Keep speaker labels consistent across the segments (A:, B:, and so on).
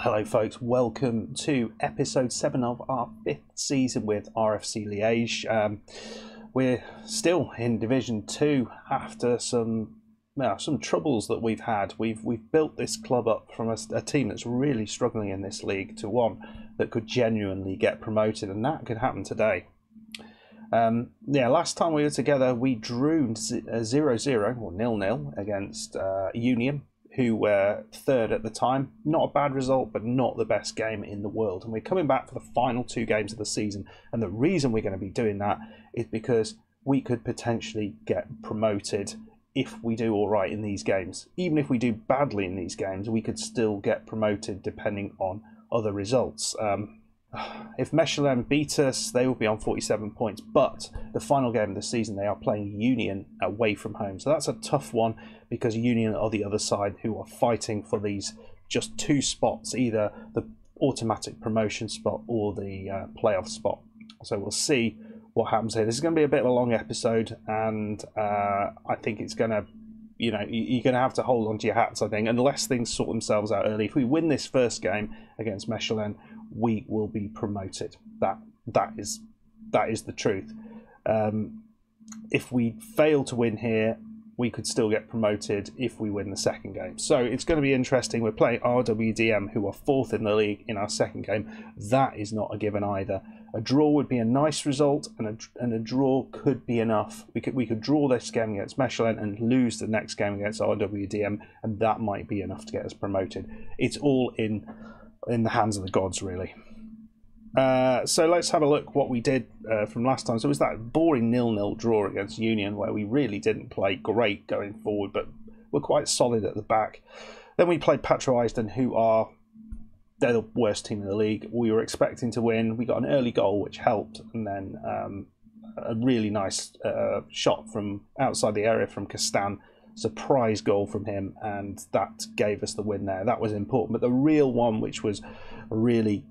A: Hello folks, welcome to episode 7 of our 5th season with RFC Liege. We're still in Division 2 after some troubles that we've had. We've built this club up from a team that's really struggling in this league to one that could genuinely get promoted, and that could happen today. Last time we were together we drew 0-0 or 0-0 against Union, who were third at the time. Not a bad result, but not the best game in the world. And we're coming back for the final 2 games of the season. And the reason we're going to be doing that is because we could potentially get promoted if we do all right in these games. Even if we do badly in these games, we could still get promoted depending on other results. If Mechelen beat us, they will be on 47 points. But the final game of the season, they are playing Union away from home. So that's a tough one because Union are the other side who are fighting for these just 2 spots, either the automatic promotion spot or the playoff spot. So we'll see what happens here. This is going to be a bit of a long episode, and I think it's going to, you're going to have to hold on to your hats, I think, unless things sort themselves out early. If we win this first game against Mechelen, we will be promoted. That is the truth. If we fail to win here, we could still get promoted if we win the second game. So it's going to be interesting. We're playing RWDM, who are 4th in the league, in our second game. That is not a given either. A draw would be a nice result, and a draw could be enough. We could draw this game against Mechelen and lose the next game against RWDM, and that might be enough to get us promoted. It's all in the hands of the gods, really. So let's have a look what we did from last time. So it was that boring 0-0 draw against Union, where we really didn't play great going forward, but we're quite solid at the back. Then we played Patroisden, who are, they're the worst team in the league. We were expecting to win. We got an early goal, which helped, and then a really nice shot from outside the area from Castan. Surprise goal from him, and that gave us the win there. That was important. But the real one, which was really,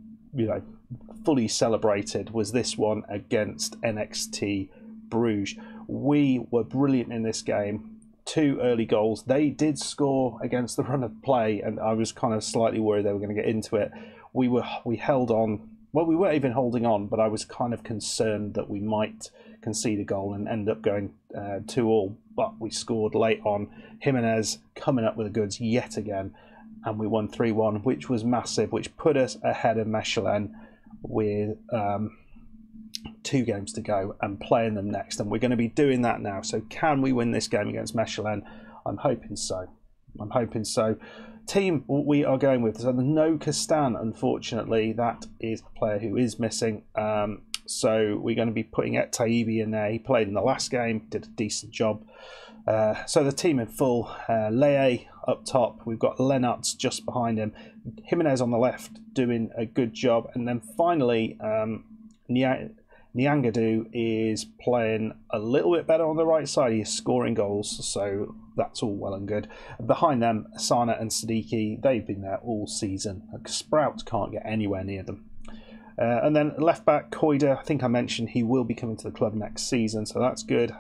A: fully celebrated, was this one against NXT Bruges. We were brilliant in this game. 2 early goals. They did score against the run of play, and I was kind of slightly worried they were going to get into it. We held on. Well, we weren't even holding on, but I was kind of concerned that we might concede a goal and end up going 2-2. But we scored late on. Jimenez coming up with the goods yet again, and we won 3-1, which was massive, which put us ahead of Mechelen with 2 games to go and playing them next. And we're going to be doing that now. So can we win this game against Mechelen? I'm hoping so. Team we are going with, so no Castan, unfortunately. That is a player who is missing. So we're going to be putting Taibi in there. He played in the last game, did a decent job. So the team in full. Leye up top. We've got Lennartz just behind him. Jimenez on the left doing a good job. And then finally, Nyangadu is playing a little bit better on the right side. He's scoring goals, so that's all well and good. Behind them, Asana and Siddiqui, they've been there all season. Sprout can't get anywhere near them. And then left back, Koida, I think I mentioned he will be coming to the club next season, so that's good.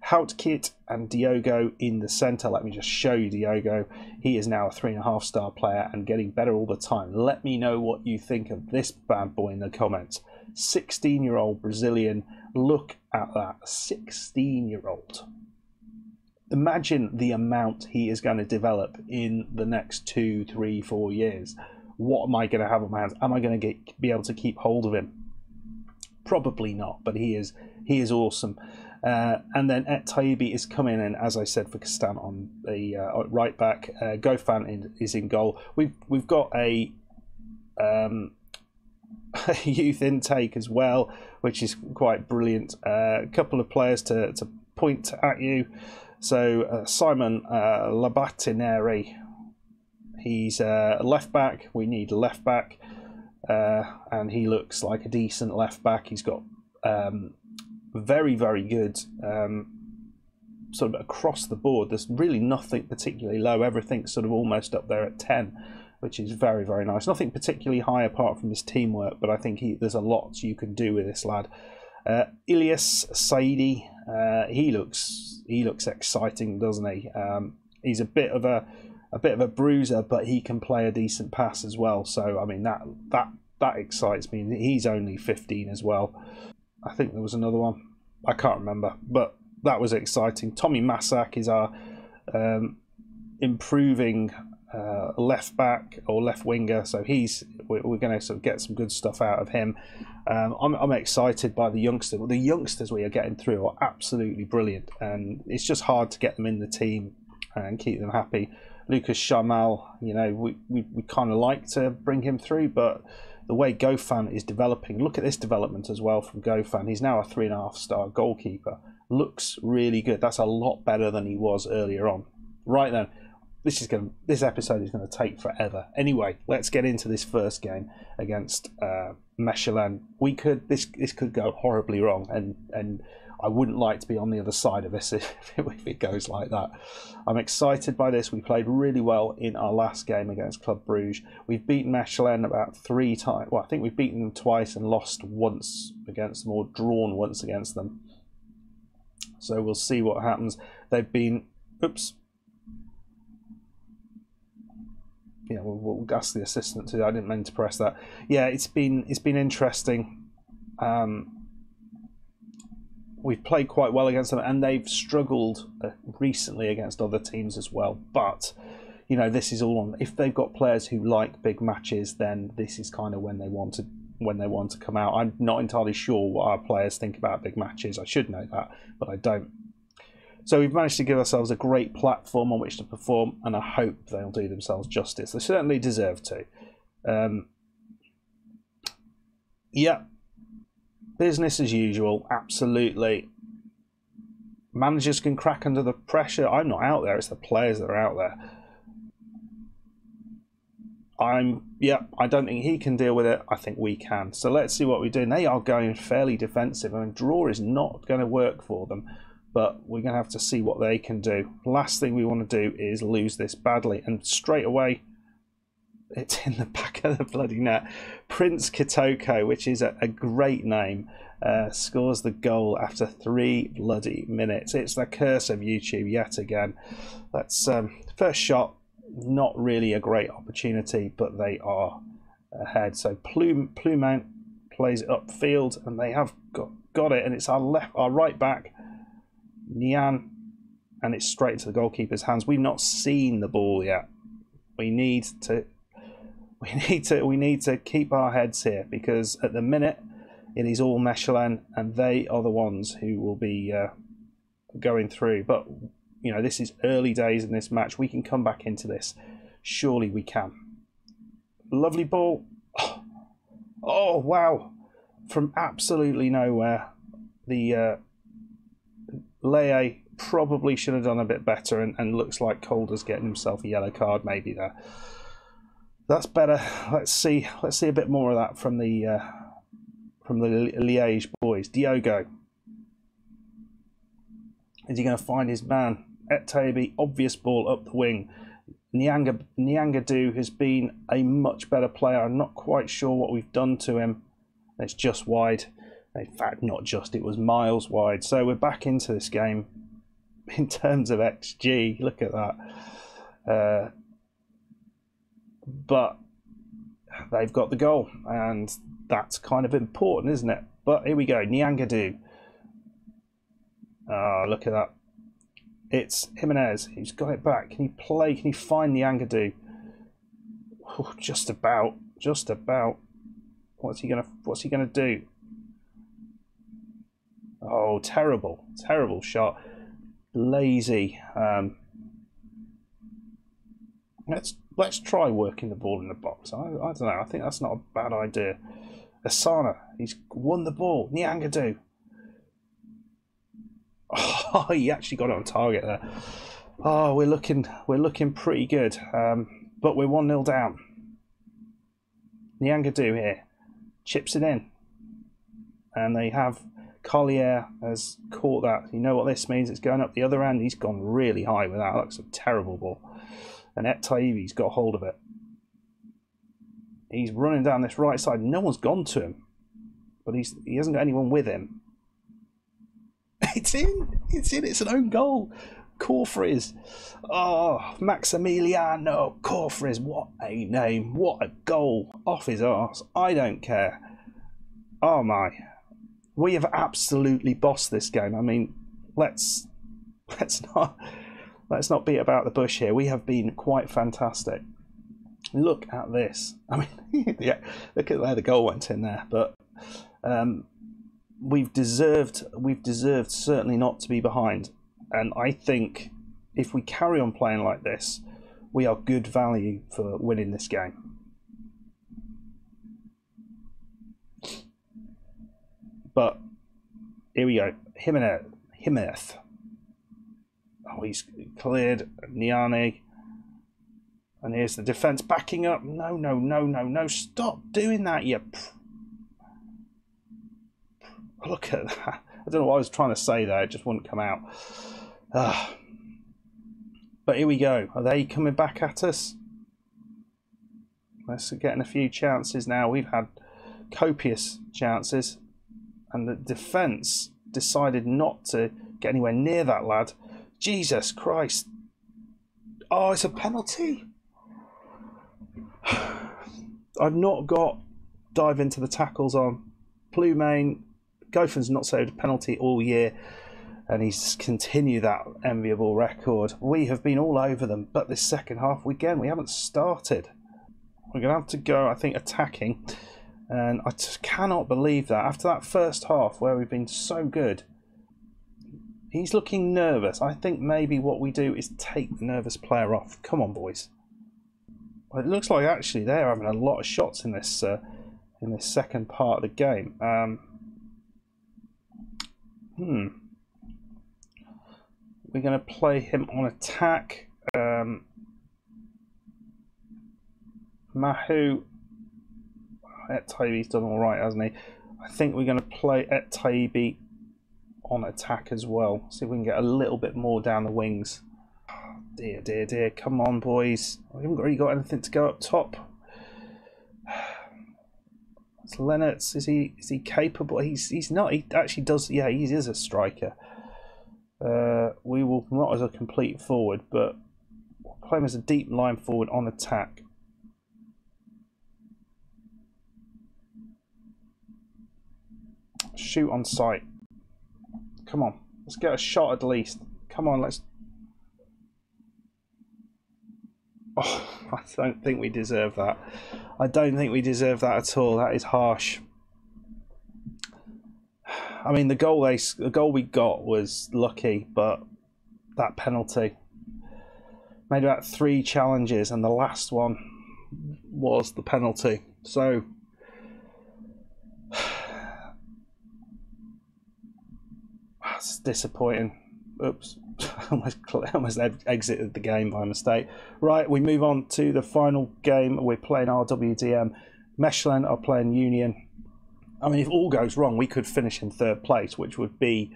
A: Houtkit and Diogo in the centre. Let me just show you Diogo. He is now a 3.5-star player and getting better all the time. Let me know what you think of this bad boy in the comments. 16-year-old Brazilian. Look at that. 16-year-old. Imagine the amount he is going to develop in the next 2, 3, 4 years. What am I going to have on my hands? Am I going to be able to keep hold of him? Probably not, but he is awesome. And then Taibi is coming in, as I said, for Castan on the right back. Gofan is in goal. We've got a youth intake as well, which is quite brilliant. A couple of players to point at you. So Simon Labatineri, he's left back. We need a left back, and he looks like a decent left back. He's got very, very good sort of across the board. There's really nothing particularly low. Everything's sort of almost up there at 10, which is very, very nice. Nothing particularly high apart from his teamwork, but I think there's a lot you can do with this lad. Ilyas Saidi, he looks exciting, doesn't he? He's a bit of a a bit of a bruiser, but he can play a decent pass as well. So I mean that excites me. He's only 15 as well. I think there was another one. I can't remember, but that was exciting. Tommy Masak is our improving left back or left winger, so we're going to sort of get some good stuff out of him. I'm excited by the youngsters. Well, the youngsters we are getting through are absolutely brilliant, and it's just hard to get them in the team and keep them happy. Lucas Chamal, you know, we kind of like to bring him through, but the way Gofan is developing, look at this development as well from Gofan. He's now a 3.5-star goalkeeper. Looks really good. That's a lot better than he was earlier on. Right then, this episode is going to take forever. Anyway, let's get into this first game against Mechelen. This could go horribly wrong, and I wouldn't like to be on the other side of this if it goes like that. I'm excited by this. We played really well in our last game against Club Brugge. We've beaten Mechelen about 3 times. Well, I think we've beaten them twice and lost once against them, or drawn once against them. So we'll see what happens. They've been... Oops. Yeah, we'll ask the assistant to. I didn't mean to press that. Yeah, it's been interesting. We've played quite well against them, and they've struggled recently against other teams as well. But you know, this is all on. If they've got players who like big matches, then this is kind of when they want to come out. I'm not entirely sure what our players think about big matches. I should know that, but I don't. So we've managed to give ourselves a great platform on which to perform, and I hope they'll do themselves justice. They certainly deserve to. Yeah, business as usual, absolutely. Managers can crack under the pressure. I'm not out there, it's the players that are out there. I don't think he can deal with it. I think we can. So let's see what we do. And they are going fairly defensive. I mean, draw is not going to work for them, but we're going to have to see what they can do. Last thing we want to do is lose this badly. And straight away, it's in the back of the bloody net. Prince Kitoko, which is a great name, scores the goal after 3 bloody minutes. It's the curse of YouTube yet again. That's first shot, not really a great opportunity, but they are ahead. So Plumount plays it upfield, and they have got it, and it's our right back, Nian, and it's straight into the goalkeeper's hands. We've not seen the ball yet. We need to keep our heads here, because at the minute it is all Mechelen, and they are the ones who will be going through. But you know, this is early days in this match. We can come back into this. Surely we can. Lovely ball. Oh wow! From absolutely nowhere, the Leye probably should have done a bit better, and looks like Calder's getting himself a yellow card maybe there. That's better. Let's see a bit more of that from the Liege boys. Diogo, is he going to find his man? Etabi, obvious ball up the wing. Nyangadu has been a much better player. I'm not quite sure what we've done to him. It's just wide. In fact, not just, it was miles wide. So we're back into this game in terms of XG. Look at that. But they've got the goal, and that's kind of important, isn't it? But here we go, Nyangadu. Oh, look at that. It's Jimenez who's got it back. Can he play? Can he find Nyangadu? Oh, just about. What's he gonna do? Oh, terrible shot. Lazy. Let's try working the ball in the box. I don't know. I think that's not a bad idea. Asana, he's won the ball. Nyangadu. Oh, he actually got it on target there. Oh, we're looking pretty good. But we're 1-0 down. Nyangadu here chips it in, and they have Collier has caught that. You know what this means? It's going up the other end. He's gone really high with that. That's a terrible ball. And Etabi's got hold of it. He's running down this right side. No one's gone to him, but he hasn't got anyone with him. It's in. It's an own goal. Corfriz. Oh, Maximiliano Corfriz. What a name. What a goal. Off his arse. I don't care. Oh my. We have absolutely bossed this game. I mean, let's not beat about the bush here. We have been quite fantastic. Look at this. I mean, yeah, look at where the goal went in there. But we've deserved certainly not to be behind. And I think if we carry on playing like this, we are good value for winning this game. But here we go. Jimenez. Oh, he's cleared. Niani. And here's the defence backing up. No. Stop doing that, you... Look at that. I don't know what I was trying to say there. It just wouldn't come out. But here we go. Are they coming back at us? Let's getting a few chances now. We've had copious chances. And the defence decided not to get anywhere near that lad. Jesus Christ. Oh, it's a penalty. I've not got dive into the tackles on Plumane. Goffin's not saved a penalty all year, and he's continued that enviable record. We have been all over them, but this second half, we haven't started. We're going to have to go, I think, attacking, and I just cannot believe that. After that first half, where we've been so good, he's looking nervous. I think maybe what we do is take the nervous player off. Come on, boys. Well, it looks like actually they're having a lot of shots in this second part of the game. We're going to play him on attack. Mahu. Taibi's done all right, hasn't he? I think we're going to play Taibi on attack as well. See if we can get a little bit more down the wings. Oh, dear. Come on, boys. We haven't really got anything to go up top. It's Lennox. Is he capable? He's not. He actually does. Yeah, he is a striker. We will not as a complete forward, but we'll play him as a deep line forward on attack. Shoot on sight. Come on, let's get a shot at least. Come on, let's. Oh, I don't think we deserve that. I don't think we deserve that at all. That is harsh. I mean, the goal we got was lucky, but that penalty. Made about 3 challenges, and the last one was the penalty. So that's disappointing. Oops, almost exited the game by mistake. Right, we move on to the final game. We're playing RWDM. Mechelen are playing Union. I mean, if all goes wrong, we could finish in 3rd place, which would be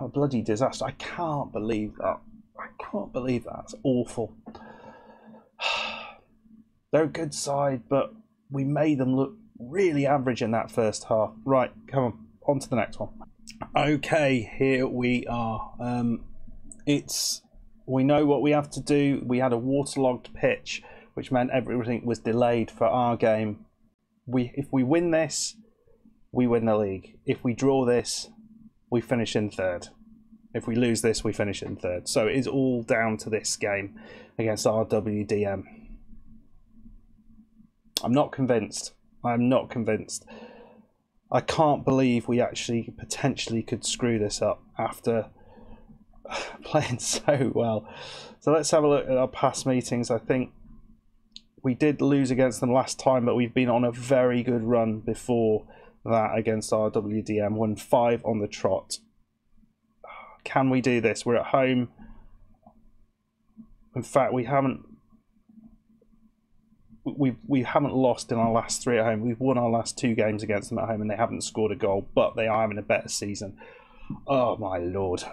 A: a bloody disaster. I can't believe that. I can't believe that. It's awful. They're a good side, but we made them look really average in that first half. Right, come on to the next one. Okay, here we are. We know what we have to do. We had a waterlogged pitch, which meant everything was delayed for our game. If we win this, we win the league. If we draw this, we finish in 3rd. If we lose this, we finish in 3rd. So it is all down to this game against RWDM. I'm not convinced. I'm not convinced. I can't believe we actually potentially could screw this up after playing so well. So let's have a look at our past meetings. I think we did lose against them last time, but we've been on a very good run before that against RWDM. Won 5 on the trot. Can we do this? We're at home. In fact, we haven't lost in our last 3 at home. We've won our last 2 games against them at home, and they haven't scored a goal, but they are having a better season. Oh my lord.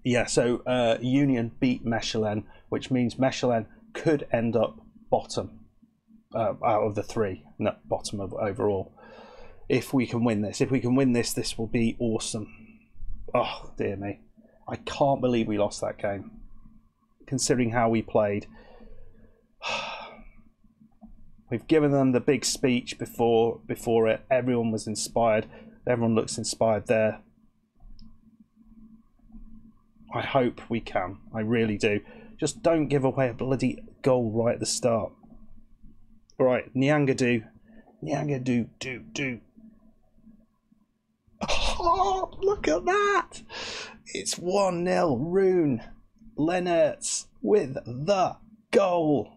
A: Yeah, so Union beat Mechelen, which means Mechelen could end up bottom out of the 3, not bottom of overall. If we can win this, this will be awesome. Oh dear me, I can't believe we lost that game, considering how we played. We've given them the big speech before it. Everyone was inspired. Everyone looks inspired there. I hope we can. I really do. Just don't give away a bloody goal right at the start. All right, Nyangadu. Nyangadu, do. Oh, look at that. It's 1-0. Rune Lennertz with the goal.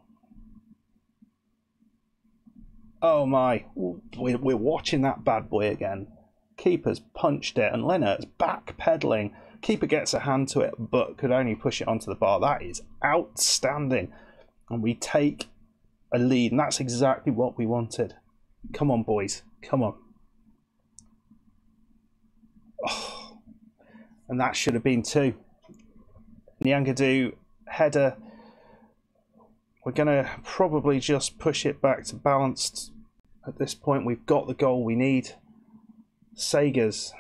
A: Oh my, we're watching that bad boy again. Keeper's punched it and Lennert's backpedaling. Keeper gets a hand to it but could only push it onto the bar. That is outstanding. And we take a lead, and that's exactly what we wanted. Come on, boys, come on. Oh, and that should have been 2. Nyangadu header. We're going to probably just push it back to balanced at this point. We've got the goal we need. Seegers.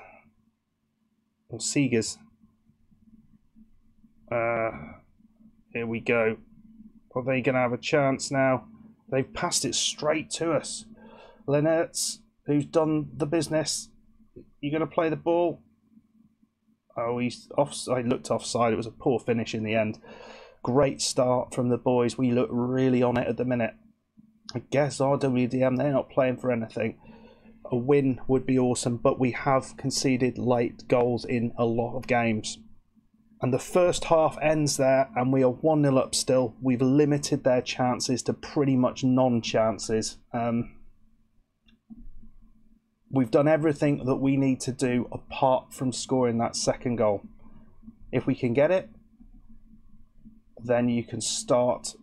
A: Here we go. Are they going to have a chance now? They've passed it straight to us. Lennertz, who's done the business. You're going to play the ball? Oh, he's offside. Looked offside. It was a poor finish in the end. Great start from the boys. We look really on it at the minute. I guess RWDM, they're not playing for anything. A win would be awesome, but we have conceded late goals in a lot of games. And the first half ends there, and we are 1-0 up still. We've limited their chances to pretty much non-chances. We've done everything that we need to do apart from scoring that second goal. If we can get it, then you can start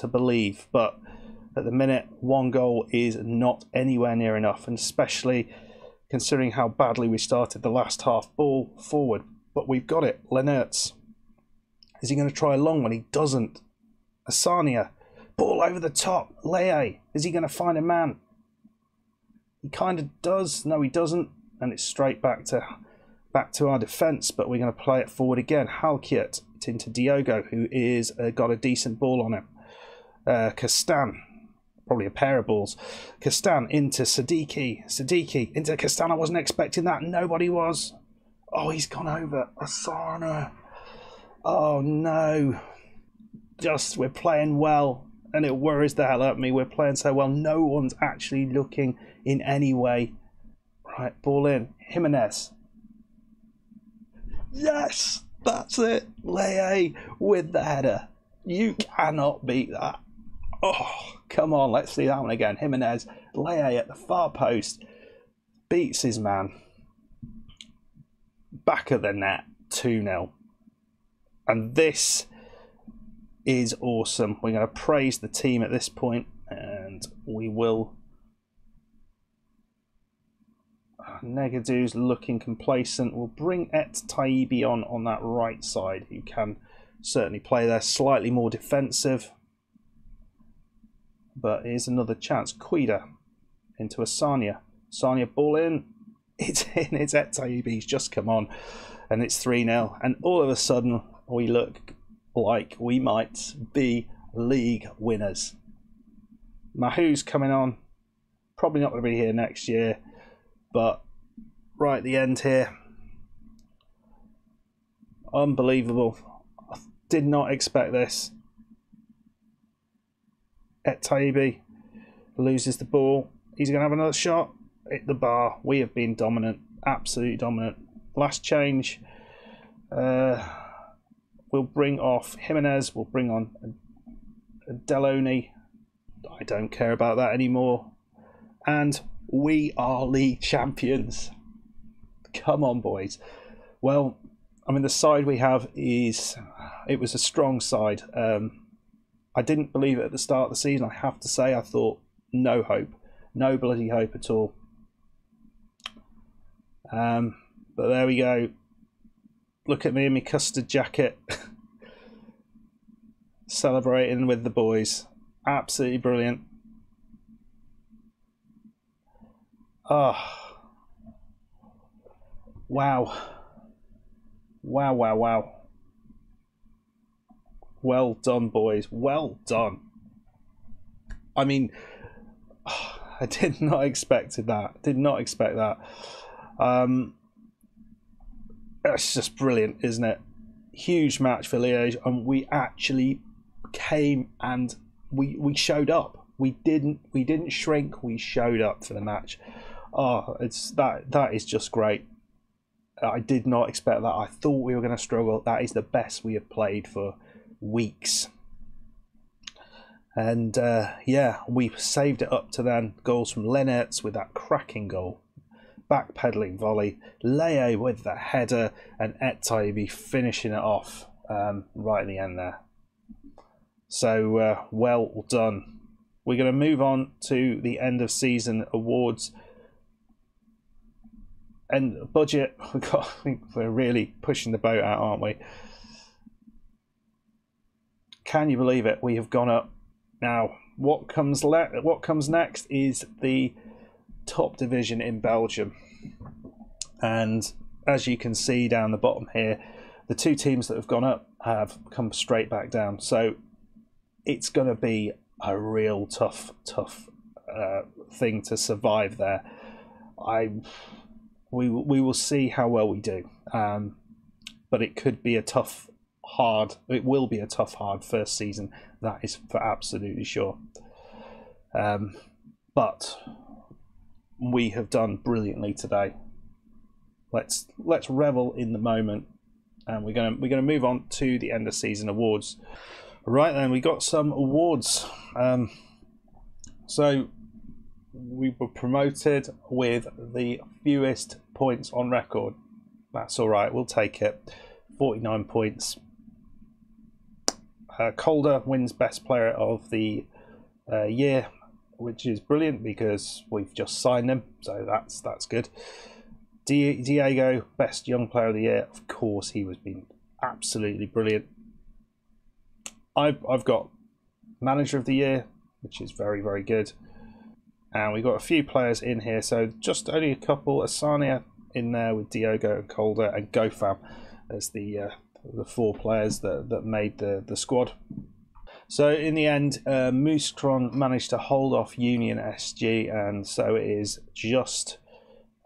A: to believe. But at the minute, 1 goal is not anywhere near enough, and especially considering how badly we started the last half. Ball forward, but we've got it. Lennertz. Is he going to try a long one? He doesn't. Asania. Ball over the top. Leye. Is he going to find a man? He kind of does. No, he doesn't. And it's straight back to our defence, but we're going to play it forward again. Halkiet into Diogo, who is got a decent ball on him. Kastan, probably a pair of balls. Kastan into Sadiki. Sadiki into Kastan. I wasn't expecting that. Nobody was. Oh, he's gone over. Asana. Oh no. Just, we're playing well, and it worries the hell out of me. We're playing so well. No one's actually looking in any way. Right, ball in. Jimenez. Yes, that's it. Leye with the header. You cannot beat that. Oh, come on, let's see that one again. Jimenez, Leye at the far post, beats his man. Back of the net, 2-0. And this is awesome. We're going to praise the team at this point, and we will. Negadu's looking complacent. We'll bring Et Taibbi on that right side, who can certainly play there, slightly more defensive. But here's another chance. Quida into Asania. Asania, ball in. It's in. It's Et Taibbi. He's just come on, and it's 3-0. And all of a sudden, we look like we might be league winners. Mahu's coming on. Probably not going to be here next year, but right at the end here, unbelievable. I did not expect this. Et Taibbi loses the ball. He's going to have another shot. Hit the bar. We have been dominant, absolutely dominant. Last change. We'll bring off Jimenez. We'll bring on Deloney. I don't care about that anymore. And we are league champions. Come on, boys. Well, I mean, the side we have is, it was a strong side. I didn't believe it at the start of the season, I have to say. I thought, no hope. No bloody hope at all. But there we go. Look at me in my custard jacket. Celebrating with the boys. Absolutely brilliant. Oh. Wow. Wow, wow, wow. Well done, boys. Well done. I mean, I did not expect that. Did not expect that. It's just brilliant, isn't it? Huge match for Liege, and we actually came and we showed up. We didn't shrink. We showed up for the match. Oh, it's that is just great. I did not expect that. I thought we were going to struggle. That is the best we have played for weeks. And yeah, we saved it up to then. Goals from Lennertz with that cracking goal. Backpedaling volley. Leye with the header. And Etaibi finishing it off right at the end there. So well done. We're going to move on to the end of season awards. And budget. I think we're really pushing the boat out, aren't we? Can you believe it? We have gone up. Now, what comes next is the top division in Belgium. And as you can see down the bottom here, the two teams that have gone up have come straight back down. So it's going to be a real tough thing to survive there. We will see how well we do. But it could be a tough, it will be a tough, hard first season. That is for absolutely sure. But we have done brilliantly today. Let's revel in the moment, and we're gonna move on to the end of season awards. Right then, we got some awards. So we were promoted with the fewest points on record. That's all right. We'll take it. 49 points. Calder wins best player of the year, which is brilliant because we've just signed him, so that's good. Diego, best young player of the year. Of course, he was been absolutely brilliant. I've got manager of the year, which is very, very good. And we've got a few players in here, so just only a couple. Asania in there with Diogo and Calder, and Gofam as the four players that made the squad. So in the end, Mooskron managed to hold off Union SG, and so it is just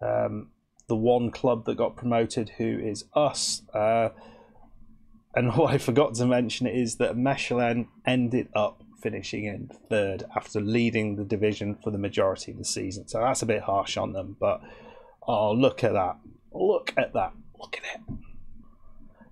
A: the one club that got promoted, who is us. And what I forgot to mention is that Mechelen ended up finishing in third after leading the division for the majority of the season. So that's a bit harsh on them, but oh, look at that. Look at that. Look at it.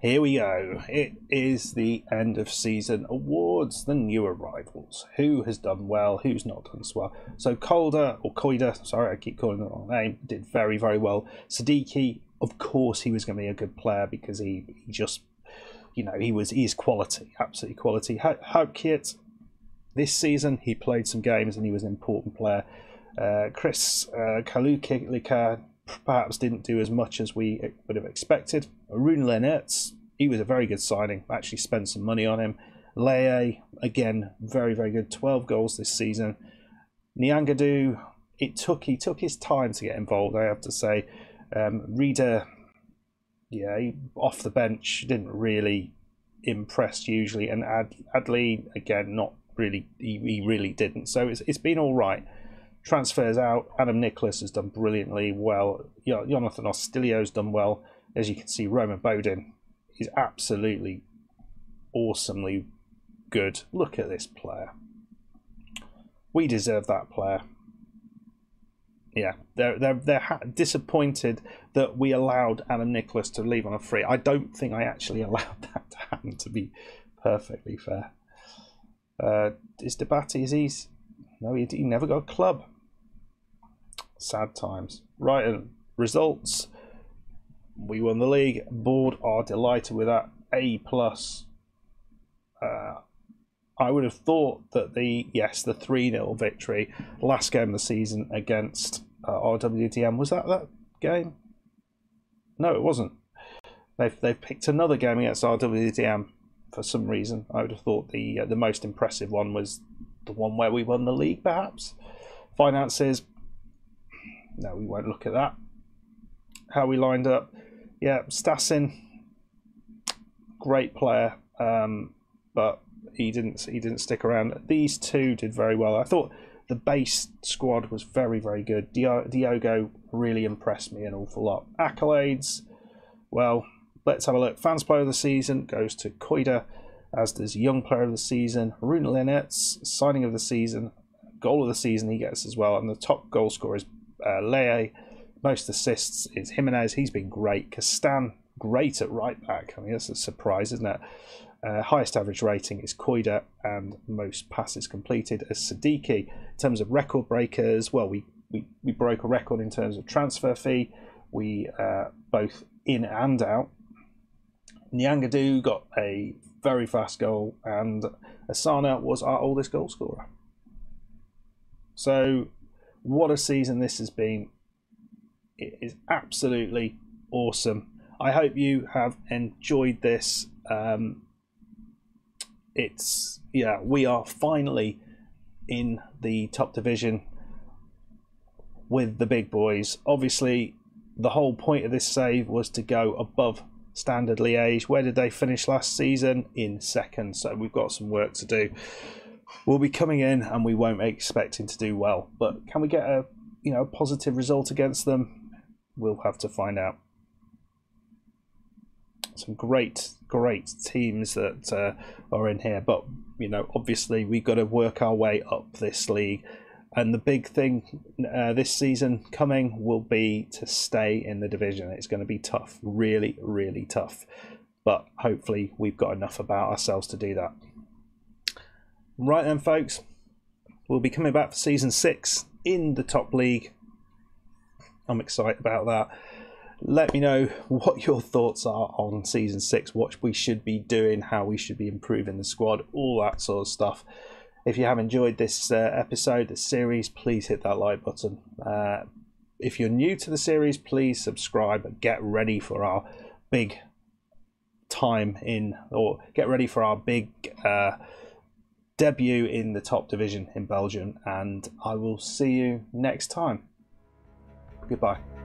A: Here we go. It is the end of season awards, the new arrivals. Who has done well, who's not done so well. So Koida, sorry, I keep calling it the wrong name, did very, very well. Siddiqui, of course he was going to be a good player because he just, you know, he's quality, absolutely quality. Hauptkiet, this season he played some games and he was an important player. Chris Kalukika perhaps didn't do as much as we would have expected. Arun Lennertz, he was a very good signing. Actually spent some money on him. Leye, again, very, very good. 12 goals this season. Nyangadu, he took his time to get involved, I have to say. Reader, yeah, he, off the bench, didn't really impress usually. And Adley, again, not really, he really didn't. So it's been all right. Transfers out. Adam Nicholas has done brilliantly well. Jonathan Ostilio's done well. As you can see, Roman Bodin is absolutely awesomely good. Look at this player. We deserve that player. Yeah, they're disappointed that we allowed Adam Nicholas to leave on a free. I don't think I actually allowed that to happen, to be perfectly fair. Is Debati, no, he never got a club. Sad times. Right, and results. We won the league. Board are delighted with that. A+. I would have thought that the 3-0 victory last game of the season against RWDM, was that game? No, it wasn't. They've picked another game against RWDM for some reason. I would have thought the most impressive one was the one where we won the league, perhaps. Finances, no, we won't look at that. How we lined up, yeah, Stassin, great player, but he didn't stick around. These two did very well. I thought the base squad was very, very good. Diogo really impressed me an awful lot. Accolades, well, let's have a look. Fans Player of the Season goes to Koida, as does Young Player of the Season. Rune Linetz, Signing of the Season, Goal of the Season he gets as well. And the top goal scorer is Leye. Most assists is Jimenez. He's been great. Castan, great at right back. I mean, that's a surprise, isn't it? Highest average rating is Koida, and most passes completed as Siddiqui. In terms of record breakers, well, we broke a record in terms of transfer fee. We both in and out. Nyangadu got a very fast goal, and Asana was our oldest goal scorer. So, what a season this has been. It is absolutely awesome. I hope you have enjoyed this. We are finally in the top division with the big boys. Obviously, the whole point of this save was to go above Standard Liège. Where did they finish last season? In second. So we've got some work to do. We'll be coming in, and we won't be expecting to do well. But can we get a positive result against them? We'll have to find out. Some great teams that are in here, but obviously we've got to work our way up this league, and the big thing this season coming will be to stay in the division. It's going to be tough, really, really tough, but hopefully we've got enough about ourselves to do that. Right then, folks, we'll be coming back for season 6 in the top league. I'm excited about that. Let me know what your thoughts are on season 6, what we should be doing, how we should be improving the squad, all that sort of stuff. If you have enjoyed this episode, this series, please hit that like button. If you're new to the series, please subscribe and get ready for our big get ready for our big debut in the top division in Belgium. And I will see you next time. Goodbye.